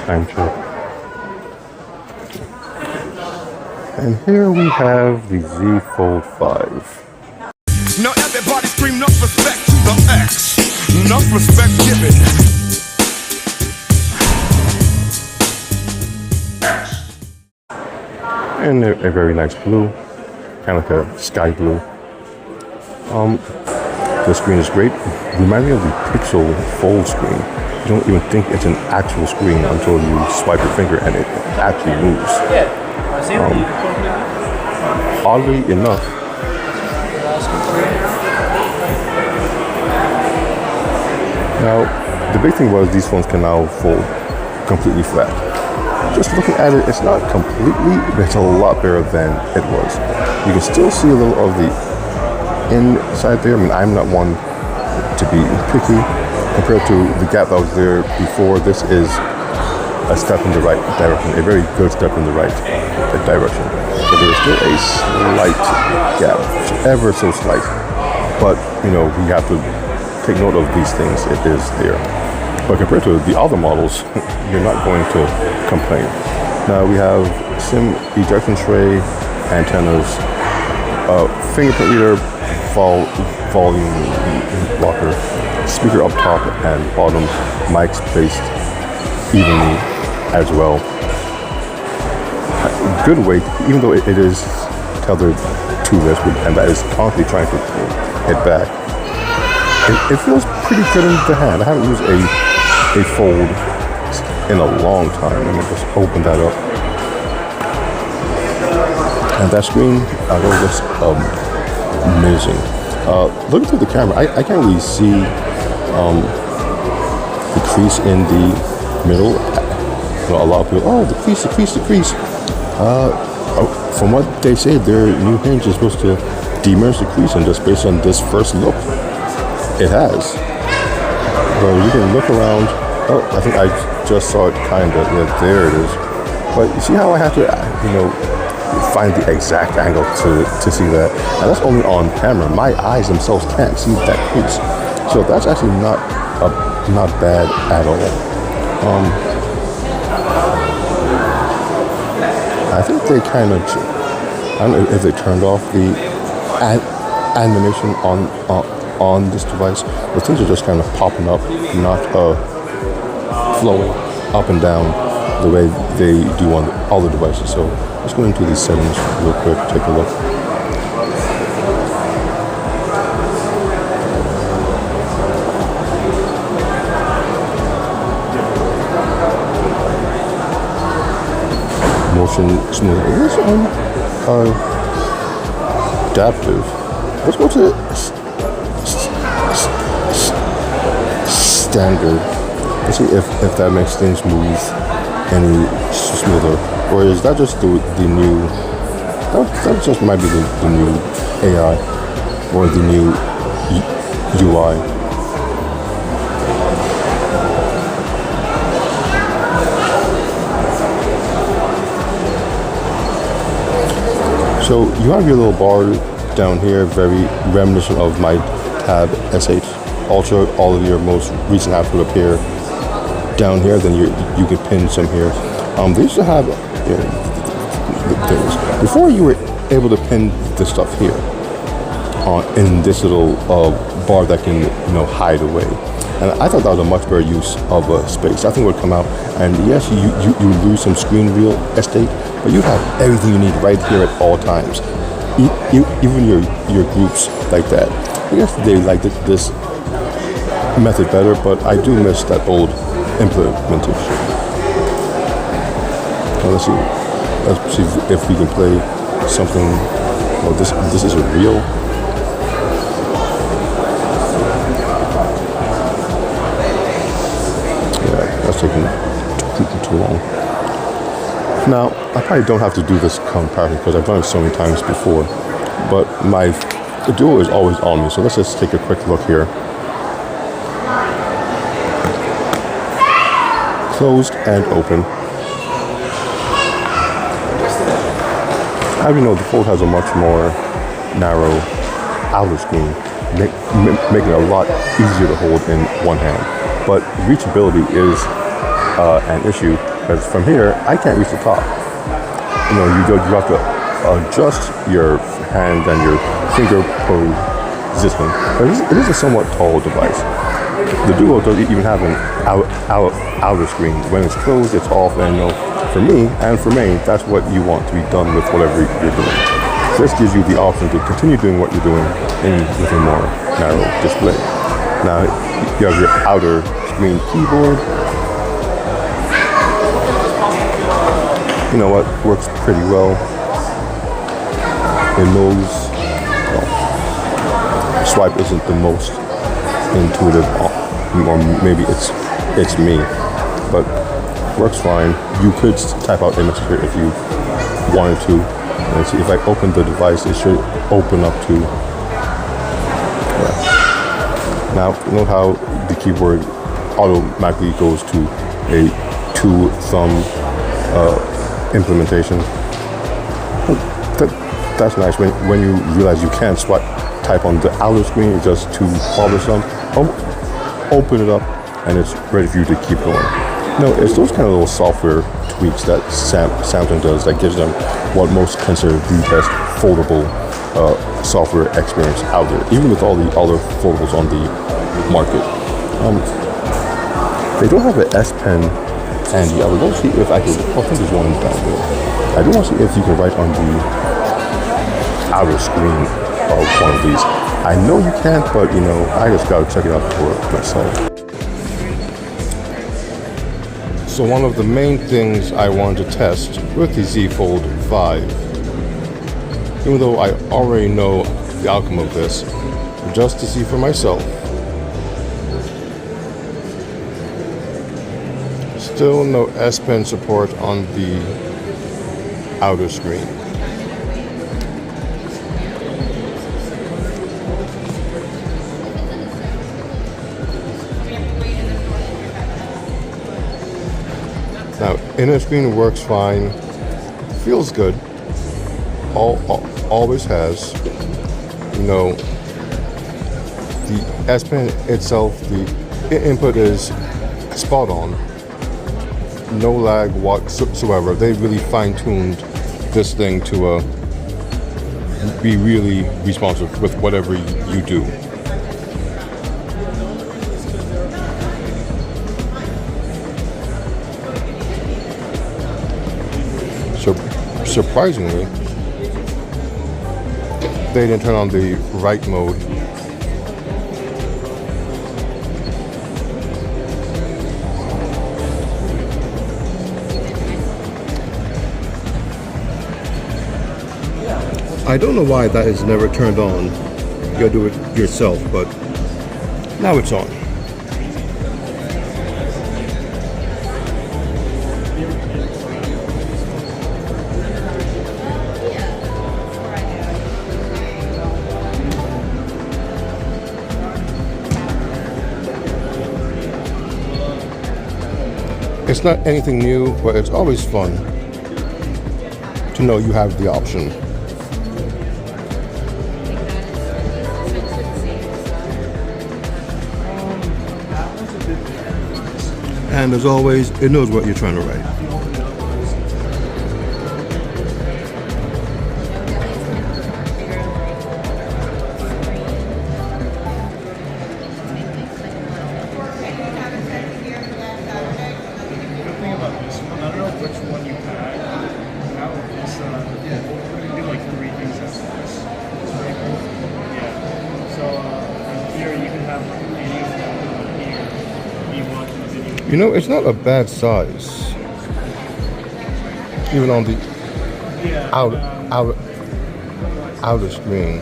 time check. And here we have the Z Fold 5. Now everybody scream enough respect to the X. Enough respect given. And a very nice blue, kind of like a sky blue. The screen is great. Reminds me of the Pixel Fold screen. You don't even think it's an actual screen until you swipe your finger and it actually moves. Oddly enough, now the big thing was these phones can now fold completely flat. Just looking at it, it's not completely, but it's a lot better than it was. You can still see a little of the inside there. I mean, I'm not one to be picky. Compared to the gap that was there before, this is a step in the right direction, a very good step in the right direction. But there is still a slight gap, ever so slight. But, you know, we have to take note of these things. It is there. But compared to the other models, you're not going to complain. Now we have SIM ejection tray, antennas, fingerprint reader, volume blocker, speaker up top and bottom, mics placed evenly as well. Good weight, even though it is tethered to this, and that is constantly trying to pull it back. It feels pretty good in the hand. I haven't used a Fold in a long time. Let me just open that up. And that screen, that was just amazing. Looking through the camera, I can't really see the crease in the middle. You know, a lot of people, oh, the crease. From what they say, their new hinge is supposed to demerge the crease, and just based on this first look, it has. So you can look around. Oh, I think I just saw it kinda. Yeah, there it is. But you see how I have to, you know, find the exact angle to see that, and that's only on camera. My eyes themselves can't see that crease, so that's actually not bad at all. I think they kind of, I don't know if they turned off the animation on this device. The things are just kind of popping up, not flowing up and down the way they do on all the devices. So let's go into these settings real quick, take a look. Motion smooth. It is adaptive. Let's go to standard. Let's see if that makes things move any smoother, or is that just the new? That just might be the new AI or the new UI. So you have your little bar down here, very reminiscent of my Tab S8 Ultra. All of your most recent apps would appear down here. Then you could pin some here. They used to have things before you were able to pin this stuff here in this little bar that can hide away. And I thought that was a much better use of space. I think it would come out, and yes, you lose some screen real estate, but you have everything you need right here at all times. Even your groups like that. I guess they liked this method better, but I do miss that old implementation. Well, let's see if we can play something. Well, this is a real. Yeah, that's taking too long. Now, I probably don't have to do this comparison because I've done it so many times before, but the duo is always on me, so let's just take a quick look here. Closed and open. How do you know the Fold has a much more narrow outer screen, making it a lot easier to hold in one hand, but reachability is an issue Because from here, I can't reach the top. You know, you have to adjust your hand and your finger position. But it is a somewhat tall device. The Duo doesn't even have an outer screen. When it's closed, it's off, and you know, for me and for May, that's what you want to be done with whatever you're doing. This gives you the option to continue doing what you're doing with a more narrow display. Now, you have your outer screen keyboard. You know what, works pretty well. It knows, well, swipe isn't the most intuitive, or maybe it's me, but works fine. You could type out images here if you wanted to. And see, if I open the device, it should open up to. Now, note how the keyboard automatically goes to a 2-thumb implementation. That's nice when you realize you can't type on the outer screen, it's just too bothersome. Open it up and it's ready for you to keep going. No, it's those kind of little software tweaks that Samsung does that gives them what most consider the best foldable software experience out there, even with all the other foldables on the market. They don't have an S Pen handy. I would love to see if I could. I think there's one down there. I do want to see if you can write on the outer screen of one of these. I know you can't, but you know, I just gotta check it out for myself. So one of the main things I wanted to test with the Z Fold 5, even though I already know the outcome of this, just to see for myself. Still no S Pen support on the outer screen. Now, inner screen works fine, feels good, always has. You know, the S Pen itself, the input is spot on, no lag whatsoever. They really fine-tuned this thing to be really responsive with whatever you do. Surprisingly, they didn't turn on the write mode. I don't know why that is never turned on. You gotta do it yourself, but now it's on. It's not anything new, but it's always fun to know you have the option. And as always, it knows what you're trying to write. You know, it's not a bad size. Even on the outer screen.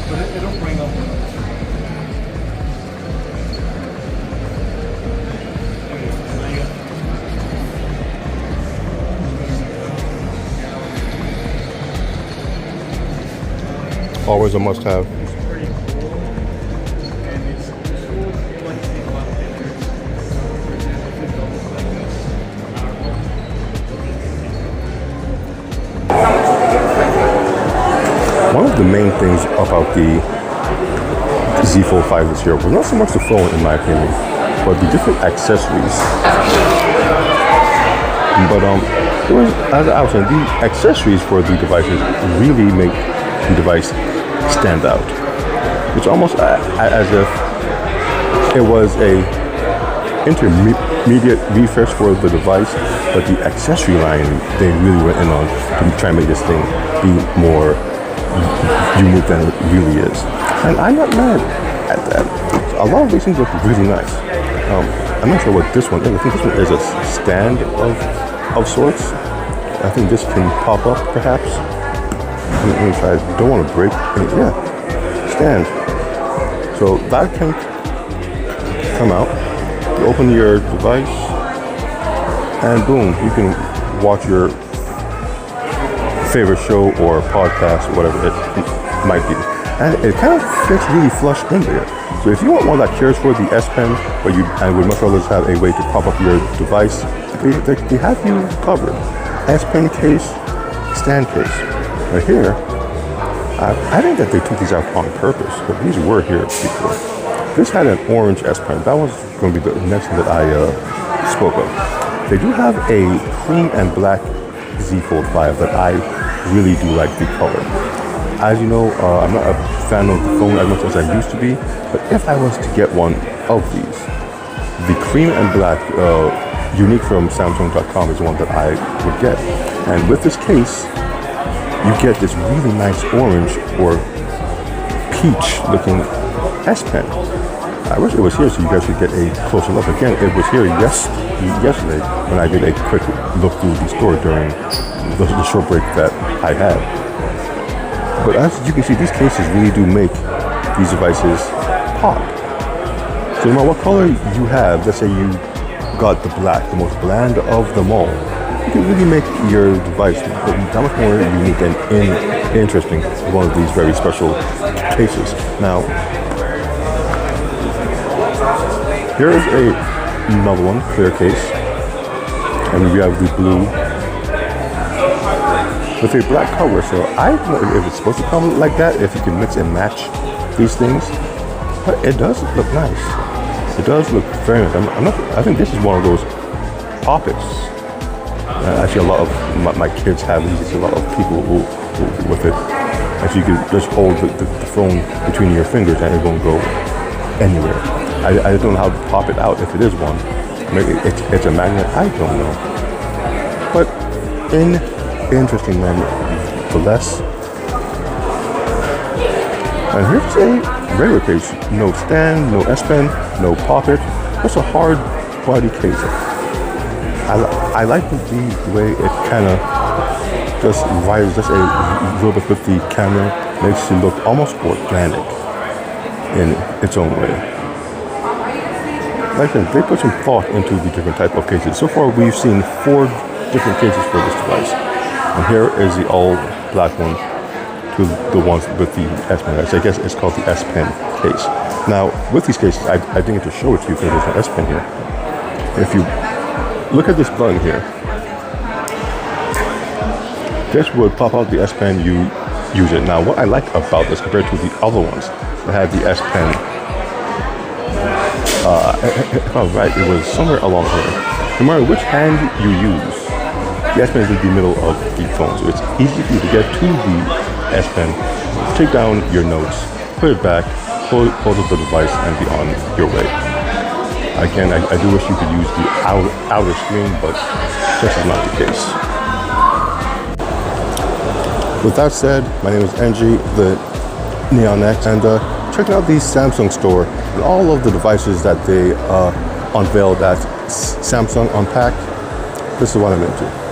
But it'll bring up. Always a must-have. It's pretty cool, and it's cool like think about pictures. For example, if it goes like this, One of the main things about the Z Fold 5 this year was not so much the phone, in my opinion, but the different accessories. But it was, as I was saying, the accessories for the devices really make the device stand out. It's almost as if it was a intermediate refresh for the device, but the accessory line they really went in on to try and make this thing be more unique than it really is. And I'm not mad at that. A lot of these things look really nice. I'm not sure what this one is. I think this one is a stand of sorts. I think this can pop up perhaps. Let me try. I don't want to break any. Yeah, stand. So that can come out. You open your device, and boom, you can watch your favorite show or podcast, or whatever it might be. And it kind of fits really flush in there. So if you want one that cares for the S Pen, but you would much rather have a way to prop up your device, they have you covered. S Pen case, stand case. Right here, I think that they took these out on purpose, but these were here before. This had an orange S Pen. That was going to be the next one that I spoke of. They do have a cream and black Z Fold 5 that I really do like the color. As you know, I'm not a fan of the phone as much as I used to be, but if I was to get one of these, the cream and black, unique from Samsung.com, is one that I would get. And with this case, you get this really nice orange or peach looking S Pen. I wish it was here so you guys could get a closer look. Again, it was here yesterday when I did a quick look through the store during the short break that I had. But as you can see, these cases really do make these devices pop. So no matter what color you have, let's say you got the black, the most bland of them all, you can really make your device that much more unique and interesting with one of these very special cases. Now, here is another one, clear case, and we have the blue with a black cover. So I don't know if it's supposed to come like that, if you can mix and match these things, but it does look nice. It does look very nice. I think this is one of those poppets. Actually, a lot of my kids have these. You see a lot of people who with it. Actually, you can just hold the phone between your fingers and it won't go anywhere. I don't know how to pop it out if it is one. Maybe it's a magnet. I don't know. But interesting nonetheless. And here's a regular case. No stand, no S Pen, no poppet. Just a hard body case. I like the way it kind of just rises just a little bit with the camera. Makes it look almost organic in its own way. Like I said, they put some thought into the different type of cases. So far, we've seen 4 different cases for this device. And here is the all black one to the ones with the S Pen. I guess it's called the S Pen case. Now, with these cases, I didn't get to show it to you because there's an S Pen here. If you look at this button here, this would pop out the S Pen, you use it. Now, what I like about this compared to the other ones that had the S Pen, if I'm right, it was somewhere along here. No matter which hand you use, the S Pen is in the middle of the phone, so it's easy for you to get to the S Pen, take down your notes, put it back, close up the device, and be on your way. Again, I do wish you could use the outer screen, but this is not the case. With that said, my name is NG, the Neon X, and check out the Samsung store and all of the devices that they unveiled at Samsung Unpacked. This is what I'm into.